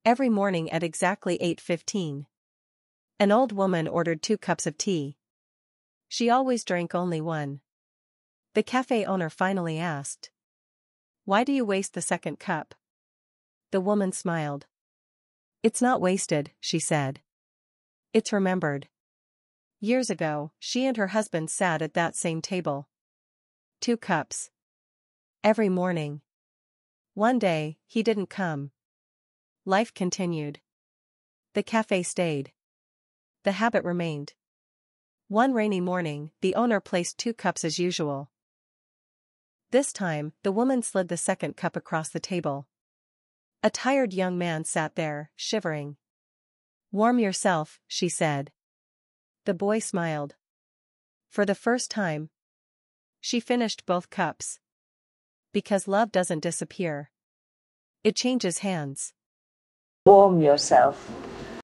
Every morning at exactly 8:15. An old woman ordered 2 cups of tea. She always drank only one. The cafe owner finally asked, "Why do you waste the second cup?" The woman smiled. "It's not wasted," she said. "It's remembered. Years ago, she and her husband sat at that same table. 2 cups. Every morning. One day, he didn't come. Life continued. The cafe stayed. The habit remained. One rainy morning, the owner placed 2 cups as usual. This time, the woman slid the second cup across the table. A tired young man sat there, shivering. "Warm yourself," she said. The boy smiled. For the first time, she finished both cups. Because love doesn't disappear. It changes hands. Warm yourself.